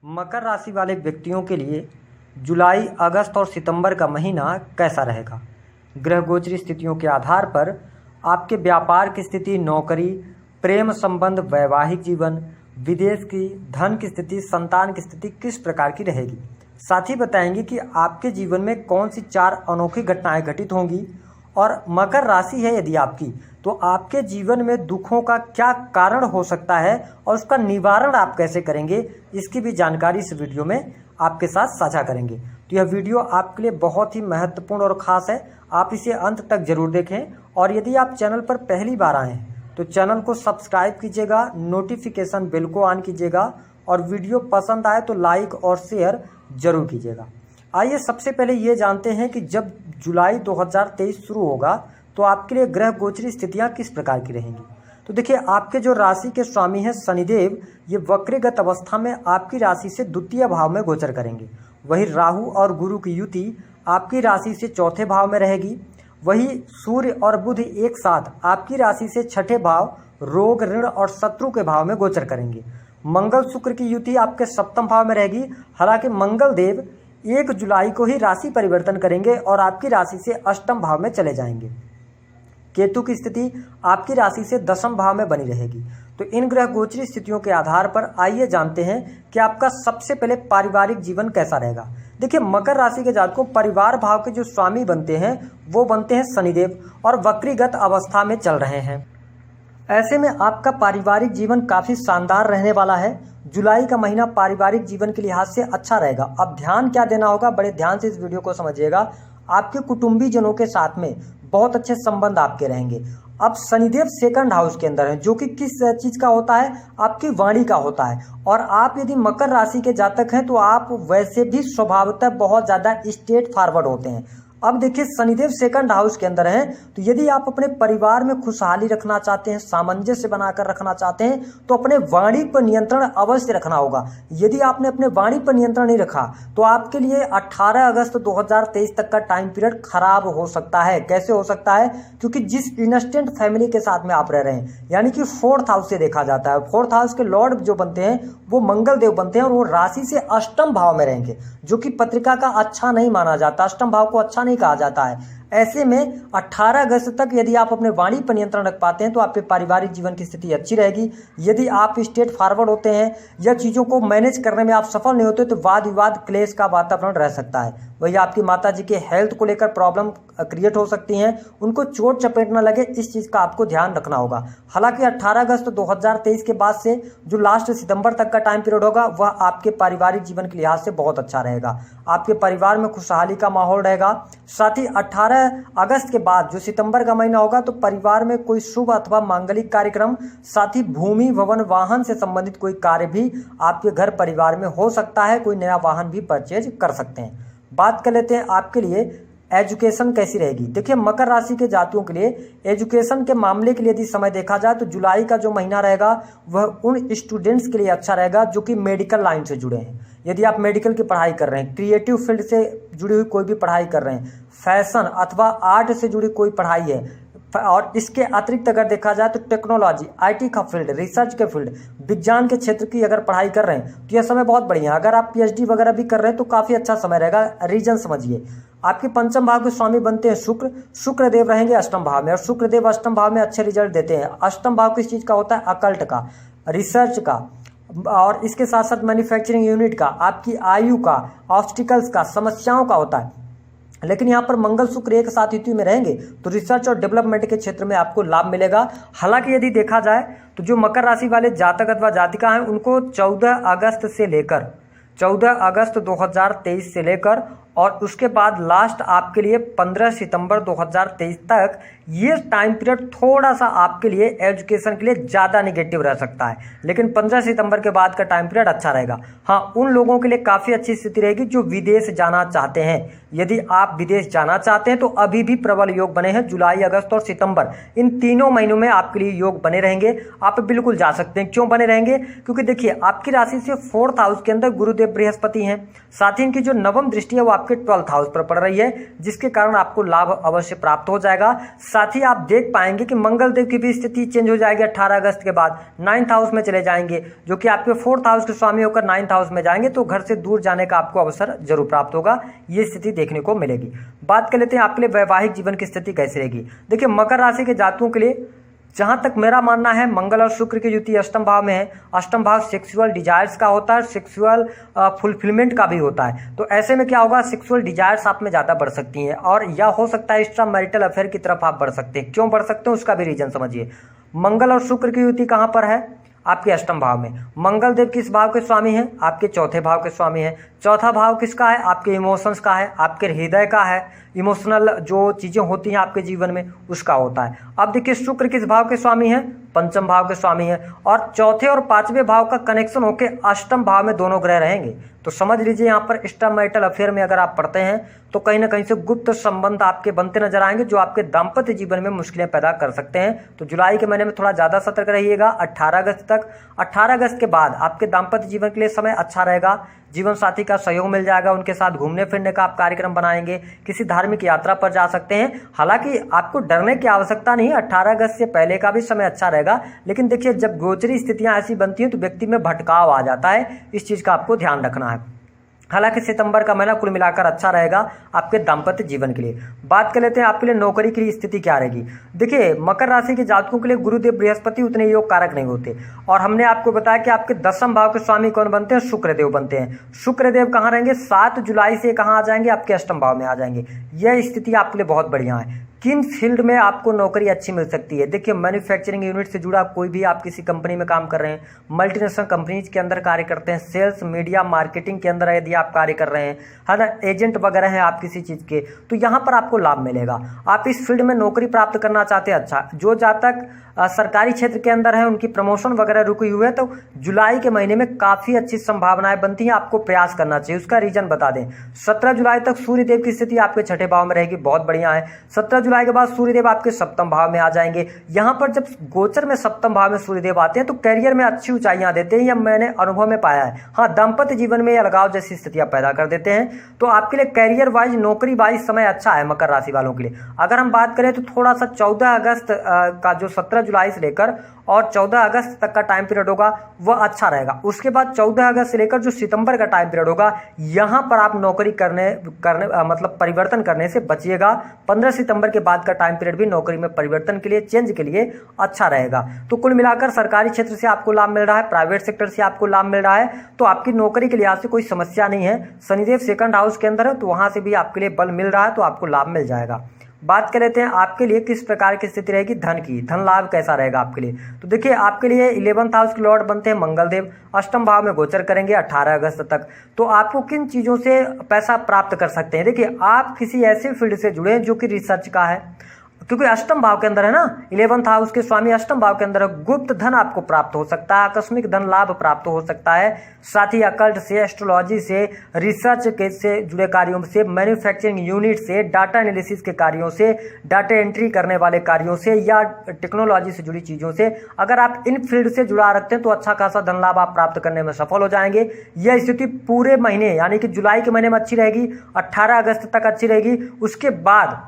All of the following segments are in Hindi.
मकर राशि वाले व्यक्तियों के लिए जुलाई, अगस्त और सितंबर का महीना कैसा रहेगा। ग्रह गोचरी स्थितियों के आधार पर आपके व्यापार की स्थिति, नौकरी, प्रेम संबंध, वैवाहिक जीवन, विदेश की धन की स्थिति, संतान की स्थिति किस प्रकार की रहेगी। साथ ही बताएंगे कि आपके जीवन में कौन सी 4 अनोखी घटनाएं घटित होंगी और मकर राशि है यदि आपकी, तो आपके जीवन में दुखों का क्या कारण हो सकता है और उसका निवारण आप कैसे करेंगे, इसकी भी जानकारी इस वीडियो में आपके साथ साझा करेंगे। तो यह वीडियो आपके लिए बहुत ही महत्वपूर्ण और ख़ास है, आप इसे अंत तक जरूर देखें। और यदि आप चैनल पर पहली बार आए हैं तो चैनल को सब्सक्राइब कीजिएगा, नोटिफिकेशन बेल को ऑन कीजिएगा और वीडियो पसंद आए तो लाइक और शेयर जरूर कीजिएगा। आइए सबसे पहले ये जानते हैं कि जब जुलाई 2023 शुरू होगा तो आपके लिए ग्रह गोचरी स्थितियां किस प्रकार की रहेंगी। तो देखिए, आपके जो राशि के स्वामी हैं शनिदेव, ये वक्रीगत अवस्था में आपकी राशि से द्वितीय भाव में गोचर करेंगे। वही राहु और गुरु की युति आपकी राशि से चौथे भाव में रहेगी। वही सूर्य और बुध एक साथ आपकी राशि से छठे भाव, रोग, ऋण और शत्रु के भाव में गोचर करेंगे। मंगल शुक्र की युति आपके सप्तम भाव में रहेगी। हालांकि मंगल देव 1 जुलाई को ही राशि परिवर्तन करेंगे और आपकी राशि से अष्टम भाव में चले जाएंगे। केतु की स्थिति आपकी राशि से दशम भाव में बनी रहेगी। तो इन ग्रह गोचरी स्थितियों के आधार पर आइए जानते हैं कि आपका सबसे पहले पारिवारिक जीवन कैसा रहेगा। देखिए, मकर राशि के जातकों परिवार भाव के जो स्वामी बनते हैं वो बनते हैं शनिदेव और वक्रीगत अवस्था में चल रहे हैं। ऐसे में आपका पारिवारिक जीवन काफी शानदार रहने वाला है। जुलाई का महीना पारिवारिक जीवन के लिहाज से अच्छा रहेगा। अब ध्यान क्या देना होगा, बड़े ध्यान से इस वीडियो को समझिएगा। आपके कुटुंबी जनों के साथ में बहुत अच्छे संबंध आपके रहेंगे। अब शनिदेव सेकंड हाउस के अंदर है, जो कि किस चीज का होता है, आपकी वाणी का होता है। और आप यदि मकर राशि के जातक हैं तो आप वैसे भी स्वभावतः बहुत ज्यादा स्ट्रेट फॉरवर्ड होते हैं। अब देखिए, शनिदेव सेकंड हाउस के अंदर हैं, तो यदि आप अपने परिवार में खुशहाली रखना चाहते हैं, सामंजस्य बनाकर रखना चाहते हैं, तो अपने वाणी पर नियंत्रण अवश्य रखना होगा। यदि आपने अपने वाणी पर नियंत्रण नहीं रखा तो आपके लिए 18 अगस्त 2023 तक का टाइम पीरियड खराब हो सकता है। कैसे हो सकता है? क्योंकि जिस इंस्टेंट फैमिली के साथ में आप रह रहे हैं, यानी कि 4th हाउस से देखा जाता है, 4th हाउस के लॉर्ड जो बनते हैं वो मंगल देव बनते हैं और वो राशि से अष्टम भाव में रहेंगे, जो कि पत्रिका का अच्छा नहीं माना जाता। अष्टम भाव को अच्छा नहीं कहा जाता है। ऐसे में 18 अगस्त तक यदि आप अपने वाणी पर नियंत्रण रख पाते हैं तो आपके पारिवारिक जीवन की स्थिति अच्छी रहेगी। यदि आप स्ट्रेट फॉरवर्ड होते हैं या चीज़ों को मैनेज करने में आप सफल नहीं होते तो वाद विवाद, क्लेश का वातावरण रह सकता है। वही आपकी माता जी के हेल्थ को लेकर प्रॉब्लम क्रिएट हो सकती हैं, उनको चोट चपेट न लगे, इस चीज़ का आपको ध्यान रखना होगा। हालांकि 18 अगस्त 2023 के बाद से जो लास्ट सितंबर तक का टाइम पीरियड होगा वह आपके पारिवारिक जीवन के लिहाज से बहुत अच्छा रहेगा। आपके परिवार में खुशहाली का माहौल रहेगा। साथ ही 18 अगस्त के बाद जो सितंबर का महीना होगा तो परिवार में कोई शुभ अथवा मांगलिक कार्यक्रम, साथ ही भूमि, भवन, वाहन से संबंधित कोई कार्य भी आपके घर परिवार में हो सकता है। कोई नया वाहन भी परचेज कर सकते हैं। बात कर लेते हैं आपके लिए एजुकेशन कैसी रहेगी। देखिए, मकर राशि के जातियों के लिए एजुकेशन के मामले के लिए यदि समय देखा जाए तो जुलाई का जो महीना रहेगा वह उन स्टूडेंट्स के लिए अच्छा रहेगा जो कि मेडिकल लाइन से जुड़े हैं। यदि आप मेडिकल की पढ़ाई कर रहे हैं, क्रिएटिव फील्ड से जुड़ी हुई कोई भी पढ़ाई कर रहे हैं, फैशन अथवा आर्ट से जुड़ी कोई पढ़ाई है, और इसके अतिरिक्त अगर देखा जाए तो टेक्नोलॉजी, आईटी का फील्ड, रिसर्च के फील्ड, विज्ञान के क्षेत्र की अगर पढ़ाई कर रहे हैं तो यह समय बहुत बढ़िया है। अगर आप पीएचडी वगैरह भी कर रहे हैं तो काफ़ी अच्छा समय रहेगा। रीजन समझिए, आपके पंचम भाव के स्वामी बनते हैं शुक्र। शुक्र देव रहेंगे अष्टम भाव में और शुक्र देव अष्टम भाव में अच्छे रिजल्ट देते हैं। अष्टम भाव किस चीज़ का होता है? अकल्ट का, रिसर्च का, और इसके साथ साथ मैन्युफैक्चरिंग यूनिट का, आपकी आयु का, ऑब्स्टिकल्स का, समस्याओं का होता है। लेकिन यहाँ पर मंगल शुक्र एक साथ युति में रहेंगे तो रिसर्च और डेवलपमेंट के क्षेत्र में आपको लाभ मिलेगा। हालांकि यदि देखा जाए तो जो मकर राशि वाले जातक अथवा जातिका हैं उनको 14 अगस्त 2023 से लेकर और उसके बाद लास्ट आपके लिए 15 सितंबर 2023 तक ये टाइम पीरियड थोड़ा सा आपके लिए एजुकेशन के लिए ज़्यादा निगेटिव रह सकता है। लेकिन 15 सितंबर के बाद का टाइम पीरियड अच्छा रहेगा। हाँ, उन लोगों के लिए काफ़ी अच्छी स्थिति रहेगी जो विदेश जाना चाहते हैं। यदि आप विदेश जाना चाहते हैं तो अभी भी प्रबल योग बने हैं। जुलाई, अगस्त और सितंबर, इन तीनों महीनों में आपके लिए योग बने रहेंगे। आप बिल्कुल जा सकते हैं। क्यों बने रहेंगे? क्योंकि देखिए, आपकी राशि से 4th हाउस के अंदर गुरुदेव बृहस्पति हैं। साथ ही इनकी जो नवम दृष्टि है वो आपके 12th हाउस पर पड़ रही है, जिसके कारण आपको लाभ अवश्य प्राप्त हो जाएगा। साथ ही आप देख पाएंगे कि मंगल देव की भी स्थिति चेंज हो जाएगी 18 अगस्त के बाद, 9th हाउस में चले जाएंगे, जो कि आपके 4th हाउस के स्वामी होकर 9th हाउस में जाएंगे, तो घर से दूर जाने का आपको अवसर जरूर प्राप्त होगा, ये स्थिति देखने को मिलेगी। बात कर लेते हैं आपके लिए वैवाहिक जीवन की स्थिति कैसी रहेगी। देखिए मकर राशि के जातकों के लिए जहां तक मेरा मानना है, मंगल और शुक्र की युति अष्टम भाव में है। अष्टम भाव सेक्सुअल डिजायर्स का होता है, सेक्सुअल फुलफिलमेंट का भी होता है। तो ऐसे में क्या होगा, सेक्सुअल डिजायर्स आप में ज़्यादा बढ़ सकती हैं और या हो सकता है एक्स्ट्रा मैरिटल अफेयर की तरफ आप बढ़ सकते हैं। क्यों बढ़ सकते हैं उसका भी रीजन समझिए। मंगल और शुक्र की युति कहाँ पर है, आपके अष्टम भाव में। मंगल देव किस भाव के स्वामी हैं, आपके चौथे भाव के स्वामी हैं। चौथा भाव किसका है, आपके इमोशंस का है, आपके हृदय का है, इमोशनल जो चीज़ें होती हैं आपके जीवन में उसका होता है। अब देखिए शुक्र किस भाव के स्वामी हैं, पंचम भाव के स्वामी हैं, और चौथे और पांचवें भाव का कनेक्शन होके अष्टम भाव में दोनों ग्रह रहेंगे। तो समझ लीजिए यहाँ पर एक्स्ट्रा मैरिटल अफेयर में अगर आप पढ़ते हैं तो कहीं ना कहीं से गुप्त संबंध आपके बनते नजर आएंगे, जो आपके दाम्पत्य जीवन में मुश्किलें पैदा कर सकते हैं। तो जुलाई के महीने में थोड़ा ज़्यादा सतर्क रहिएगा 18 अगस्त तक। 18 अगस्त के बाद आपके दाम्पत्य जीवन के लिए समय अच्छा रहेगा, जीवन साथी का सहयोग मिल जाएगा, उनके साथ घूमने फिरने का आप कार्यक्रम बनाएंगे, किसी धार्मिक यात्रा पर जा सकते हैं। हालांकि आपको डरने की आवश्यकता नहीं, 18 अगस्त से पहले का भी समय अच्छा रहेगा। लेकिन देखिए जब गोचरी स्थितियां ऐसी बनती हैं तो व्यक्ति में भटकाव आ जाता है, इस चीज़ का आपको ध्यान रखना है। हालांकि सितंबर का महीना कुल मिलाकर अच्छा रहेगा आपके दाम्पत्य जीवन के लिए। बात कर लेते हैं आपके लिए नौकरी की स्थिति क्या रहेगी। देखिए मकर राशि के जातकों के लिए गुरुदेव बृहस्पति उतने योग कारक नहीं होते, और हमने आपको बताया कि आपके 10वें भाव के स्वामी कौन बनते हैं, शुक्रदेव बनते हैं। शुक्रदेव कहाँ रहेंगे, 7 जुलाई से कहाँ आ जाएंगे, आपके अष्टम भाव में आ जाएंगे। यह स्थिति आपके लिए बहुत बढ़िया है। किन फील्ड में आपको नौकरी अच्छी मिल सकती है, देखिए मैन्युफैक्चरिंग यूनिट से जुड़ा कोई भी आप किसी कंपनी में काम कर रहे हैं, मल्टीनेशनल कंपनीज के अंदर कार्य करते हैं, सेल्स मीडिया मार्केटिंग के अंदर यदि आप कार्य कर रहे हैं, है ना, एजेंट वगैरह हैं आप किसी चीज़ के, तो यहाँ पर आपको लाभ मिलेगा। आप इस फील्ड में नौकरी प्राप्त करना चाहते हैं, अच्छा, जो जातक सरकारी क्षेत्र के अंदर है उनकी प्रमोशन वगैरह रुकी हुई है, तो जुलाई के महीने में काफ़ी अच्छी संभावनाएं बनती हैं, आपको प्रयास करना चाहिए। उसका रीजन बता दें, 17 जुलाई तक सूर्यदेव की स्थिति आपके छठे भाव में रहेगी, बहुत बढ़िया है। 17 जुलाई के बाद सूर्यदेव आपके सप्तम भाव में आ जाएंगे। यहाँ पर जब गोचर में सप्तम भाव में सूर्यदेव आते हैं तो करियर में अच्छी ऊंचाइयां देते हैं, यह मैंने अनुभव में पाया है। हाँ, दाम्पत्य जीवन में अलगाव जैसी स्थितियां पैदा कर देते हैं। तो आपके लिए करियर वाइज, नौकरी वाइज समय अच्छा है मकर राशि वालों के लिए। अगर हम बात करें तो थोड़ा सा 14 अगस्त का जो 17 जुलाई से लेकर और 14 अगस्त तक का टाइम पीरियड होगा वह अच्छा रहेगा। उसके बाद 14 अगस्त से लेकर जो सितंबर का टाइम पीरियड होगा, यहाँ पर आप नौकरी करने मतलब परिवर्तन करने से बचिएगा। 15 सितंबर के बाद का टाइम पीरियड भी नौकरी में परिवर्तन के लिए, चेंज के लिए अच्छा रहेगा। तो कुल मिलाकर सरकारी क्षेत्र से आपको लाभ मिल रहा है, प्राइवेट सेक्टर से आपको लाभ मिल रहा है, तो आपकी नौकरी के लिहाज से कोई समस्या नहीं है। शनिदेव 2nd हाउस के अंदर है तो वहां से भी आपके लिए बल मिल रहा है, तो आपको लाभ मिल जाएगा। बात कर लेते हैं आपके लिए किस प्रकार की स्थिति रहेगी धन की, धन लाभ कैसा रहेगा आपके लिए। तो देखिए आपके लिए 11th हाउस के लॉर्ड बनते हैं मंगल देव, अष्टम भाव में गोचर करेंगे 18 अगस्त तक। तो आपको किन चीज़ों से पैसा प्राप्त कर सकते हैं, देखिए आप किसी ऐसे फील्ड से जुड़े जो कि रिसर्च का है, क्योंकि अष्टम भाव के अंदर है ना, 11th हाउस के स्वामी अष्टम भाव के अंदर है। गुप्त धन आपको प्राप्त हो सकता है, आकस्मिक धन लाभ प्राप्त हो सकता है। साथ ही अकल्ट से, एस्ट्रोलॉजी से, रिसर्च के से जुड़े कार्यों से, मैन्युफैक्चरिंग यूनिट से, डाटा एनालिसिस के कार्यों से, डाटा एंट्री करने वाले कार्यों से, या टेक्नोलॉजी से जुड़ी चीज़ों से अगर आप इन फील्ड से जुड़ा रखते हैं तो अच्छा खासा धन लाभ आप प्राप्त करने में सफल हो जाएंगे। यह स्थिति पूरे महीने यानी कि जुलाई के महीने में अच्छी रहेगी, 18 अगस्त तक अच्छी रहेगी। उसके बाद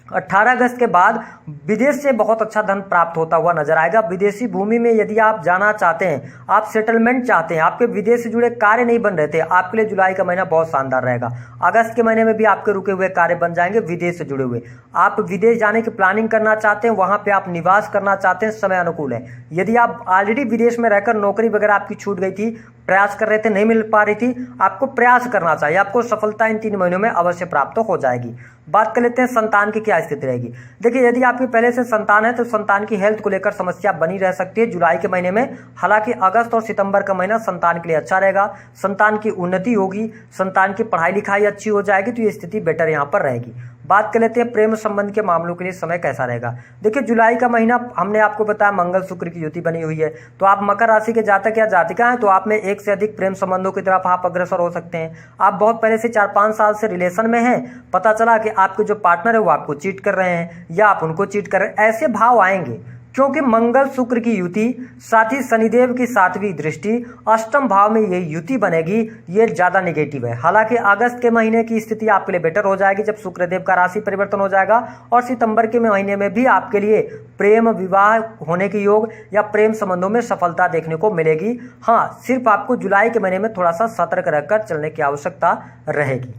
18 अगस्त के बाद विदेश से बहुत अच्छा धन प्राप्त होता हुआ नजर आएगा। विदेशी भूमि में यदि आप जाना चाहते हैं, आप सेटलमेंट चाहते हैं, आपके विदेश से जुड़े कार्य नहीं बन रहे थे, आपके लिए जुलाई का महीना बहुत शानदार रहेगा। अगस्त के महीने में भी आपके रुके हुए कार्य बन जाएंगे विदेश से जुड़े हुए। आप विदेश जाने की प्लानिंग करना चाहते हैं, वहां पे आप निवास करना चाहते हैं, समय अनुकूल है। यदि आप ऑलरेडी विदेश में रहकर नौकरी वगैरह आपकी छूट गई थी, प्रयास कर रहे थे, नहीं मिल पा रही थी, आपको प्रयास करना चाहिए, आपको सफलता इन 3 महीनों में अवश्य प्राप्त हो जाएगी। बात कर लेते हैं संतान की क्या स्थिति रहेगी। देखिए यदि आपकी पहले से संतान है तो संतान की हेल्थ को लेकर समस्या बनी रह सकती है जुलाई के महीने में। हालांकि अगस्त और सितंबर का महीना संतान के लिए अच्छा रहेगा, संतान की उन्नति होगी, संतान की पढ़ाई लिखाई अच्छी हो जाएगी, तो ये स्थिति बेटर यहाँ पर रहेगी। बात कर लेते हैं प्रेम संबंध के मामलों के लिए समय कैसा रहेगा। देखिए जुलाई का महीना हमने आपको बताया मंगल शुक्र की युति बनी हुई है, तो आप मकर राशि के जातक या जातिका हैं तो आप में एक से अधिक प्रेम संबंधों की तरफ आप अग्रसर हो सकते हैं। आप बहुत पहले से 4-5 साल से रिलेशन में हैं, पता चला कि आपके जो पार्टनर है वो आपको चीट कर रहे हैं या आप उनको चीट कर रहे हैं, ऐसे भाव आएंगे। क्योंकि मंगल शुक्र की युति, साथ ही शनिदेव की 7वीं दृष्टि, अष्टम भाव में ये युति बनेगी, ये ज़्यादा नेगेटिव है। हालांकि अगस्त के महीने की स्थिति आपके लिए बेटर हो जाएगी जब शुक्रदेव का राशि परिवर्तन हो जाएगा, और सितंबर के महीने में भी आपके लिए प्रेम विवाह होने के योग या प्रेम संबंधों में सफलता देखने को मिलेगी। हाँ, सिर्फ आपको जुलाई के महीने में थोड़ा सा सतर्क रहकर चलने की आवश्यकता रहेगी।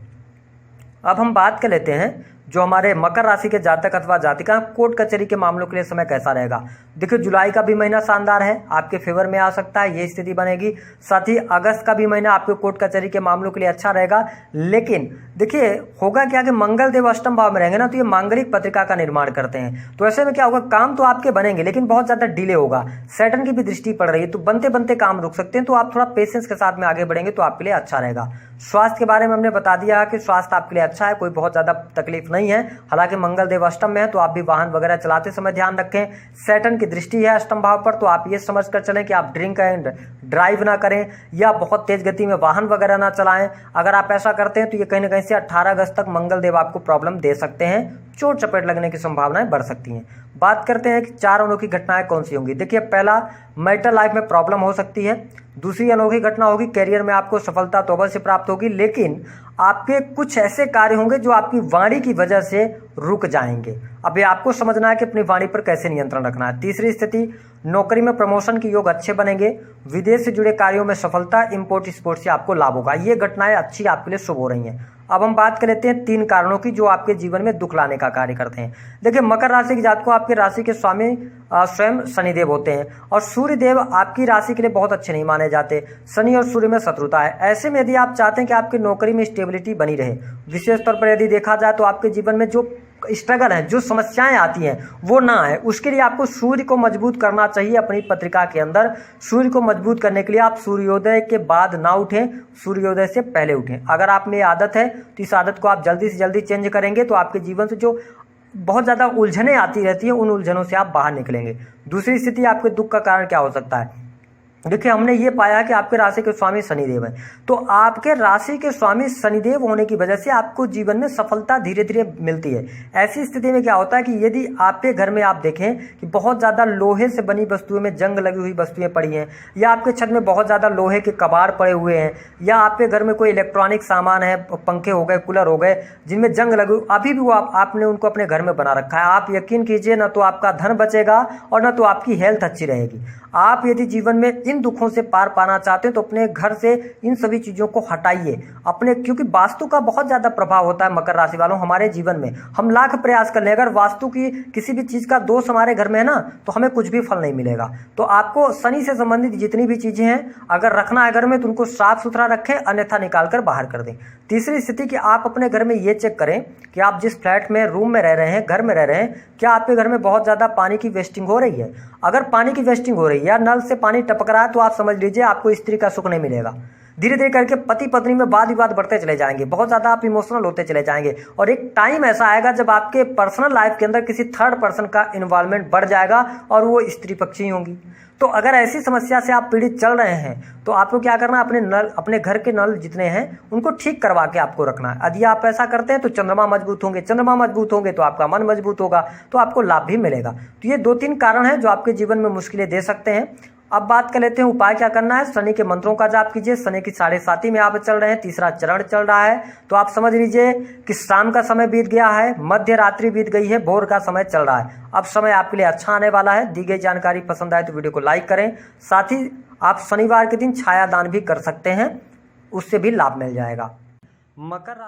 अब हम बात कर लेते हैं जो हमारे मकर राशि के जातक अथवा जातिका, कोर्ट कचहरी के मामलों के लिए समय कैसा रहेगा। देखिए, जुलाई का भी महीना शानदार है, आपके फेवर में आ सकता है, ये स्थिति बनेगी। साथ ही अगस्त का भी महीना आपके कोर्ट कचहरी के मामलों के लिए अच्छा रहेगा। लेकिन देखिए, होगा क्या कि मंगल देव अष्टम भाव में रहेंगे ना, तो ये मांगलिक पत्रिका का निर्माण करते हैं, तो ऐसे में क्या होगा, काम तो आपके बनेंगे लेकिन बहुत ज़्यादा डिले होगा। सैटर्न की भी दृष्टि पड़ रही है, तो बनते बनते काम रुक सकते हैं, तो आप थोड़ा पेशेंस के साथ में आगे बढ़ेंगे तो आपके लिए अच्छा रहेगा। स्वास्थ्य के बारे में हमने बता दिया कि स्वास्थ्य आपके लिए अच्छा है, कोई बहुत ज़्यादा तकलीफ नहीं है। हालांकि मंगल देव अष्टम में है, तो आप भी वाहन वगैरह चलाते समय ध्यान रखें। सैटर्न की दृष्टि है अष्टम भाव पर, तो आप ये समझ कर चलें कि आप ड्रिंक एंड ड्राइव ना करें या बहुत तेज गति में वाहन वगैरह ना चलाएं। अगर आप ऐसा करते हैं तो ये कहीं ना कहीं से 18 अगस्त तक मंगल देव आपको प्रॉब्लम दे सकते हैं, चोट चपेट लगने की संभावनाएं बढ़ सकती हैं। बात करते हैं कि 4 अनोखी घटनाएं कौन सी होंगी। देखिए, पहला, मैरिटल लाइफ में प्रॉब्लम हो सकती है। दूसरी अनोखी घटना होगी, कैरियर में आपको सफलता तो अवश्य प्राप्त होगी, लेकिन आपके कुछ ऐसे कार्य होंगे जो आपकी वाणी की वजह से रुक जाएंगे। अब ये आपको समझना है कि अपनी वाणी पर कैसे नियंत्रण रखना है। तीसरी स्थिति, नौकरी में प्रमोशन के योग अच्छे बनेंगे। विदेश से जुड़े कार्यों में सफलता, इंपोर्ट एक्सपोर्ट से आपको लाभ होगा। ये घटनाएं अच्छी आपके लिए शुभ हो रही हैं। अब हम बात कर लेते हैं 3 कारणों की जो आपके जीवन में दुख लाने का कार्य करते हैं। देखिए, मकर राशि के जातकों, आपकी राशि के स्वामी स्वयं शनिदेव होते हैं, और सूर्य देव आपकी राशि के लिए बहुत अच्छे नहीं माने जाते। शनि और सूर्य में शत्रुता है। ऐसे में यदि आप चाहते हैं कि आपकी नौकरी में स्टेबिलिटी बनी रहे, विशेष तौर पर यदि देखा जाए तो आपके जीवन में जो स्ट्रगल है, जो समस्याएं आती हैं, वो ना आए, उसके लिए आपको सूर्य को मजबूत करना चाहिए। अपनी पत्रिका के अंदर सूर्य को मजबूत करने के लिए आप सूर्योदय के बाद ना उठें, सूर्योदय से पहले उठें। अगर आप में ये आदत है तो इस आदत को आप जल्दी से जल्दी चेंज करेंगे तो आपके जीवन से जो बहुत ज़्यादा उलझनें आती रहती हैं, उन उलझनों से आप बाहर निकलेंगे। दूसरी स्थिति, आपके दुख का कारण क्या हो सकता है। देखिए, हमने ये पाया कि आपके राशि के स्वामी शनिदेव हैं, तो आपके राशि के स्वामी शनिदेव होने की वजह से आपको जीवन में सफलता धीरे धीरे मिलती है। ऐसी स्थिति में क्या होता है कि यदि आपके घर में आप देखें कि बहुत ज़्यादा लोहे से बनी वस्तुएं में जंग लगी हुई वस्तुएं पड़ी हैं, या आपके छत में बहुत ज़्यादा लोहे के कबाड़ पड़े हुए हैं, या आपके घर में कोई इलेक्ट्रॉनिक सामान है, पंखे हो गए, कूलर हो गए, जिनमें जंग लगी हुई, अभी भी वो आपने उनको अपने घर में बना रखा है, आप यकीन कीजिए, न तो आपका धन बचेगा और न तो आपकी हेल्थ अच्छी रहेगी। आप यदि जीवन में इन दुखों से पार पाना चाहते हैं तो अपने घर से इन सभी चीज़ों को हटाइए अपने, क्योंकि वास्तु का बहुत ज़्यादा प्रभाव होता है मकर राशि वालों हमारे जीवन में। हम लाख प्रयास कर लें, अगर वास्तु की किसी भी चीज़ का दोष हमारे घर में है ना, तो हमें कुछ भी फल नहीं मिलेगा। तो आपको शनि से संबंधित जितनी भी चीज़ें हैं, अगर रखना है घर में, तो उनको साफ सुथरा रखें, अन्यथा निकाल कर बाहर कर दें। तीसरी स्थिति कि आप अपने घर में ये चेक करें कि आप जिस फ्लैट में, रूम में रह रहे हैं, घर में रह रहे हैं, क्या आपके घर में बहुत ज़्यादा पानी की वेस्टिंग हो रही है। अगर पानी की वेस्टिंग हो रही है या नल से पानी टपक रहा है, तो आप समझ लीजिए आपको स्त्री का सुख नहीं मिलेगा। धीरे धीरे करके पति पत्नी में वाद विवाद बढ़ते चले जाएंगे, बहुत ज़्यादा आप इमोशनल होते चले जाएंगे, और एक टाइम ऐसा आएगा जब आपके पर्सनल लाइफ के अंदर किसी थर्ड पर्सन का इन्वॉल्वमेंट बढ़ जाएगा और वो स्त्री पक्षी होंगी। तो अगर ऐसी समस्या से आप पीड़ित चल रहे हैं तो आपको क्या करना है, अपने नल, अपने घर के नल जितने हैं उनको ठीक करवा के आपको रखना है। यदि आप ऐसा करते हैं तो चंद्रमा मजबूत होंगे, चंद्रमा मजबूत होंगे तो आपका मन मजबूत होगा, तो आपको लाभ भी मिलेगा। तो ये 2-3 कारण हैं जो आपके जीवन में मुश्किलें दे सकते हैं। अब बात कर लेते हैं उपाय क्या करना है। शनि के मंत्रों का जाप कीजिए। शनि की 7.5 में आप चल रहे हैं, 3रा चरण चल रहा है, तो आप समझ लीजिए कि शाम का समय बीत गया है, मध्य रात्रि बीत गई है, भोर का समय चल रहा है। अब समय आपके लिए अच्छा आने वाला है। दी गई जानकारी पसंद आए तो वीडियो को लाइक करें। साथ ही आप शनिवार के दिन छाया दान भी कर सकते हैं, उससे भी लाभ मिल जाएगा। मकर राशि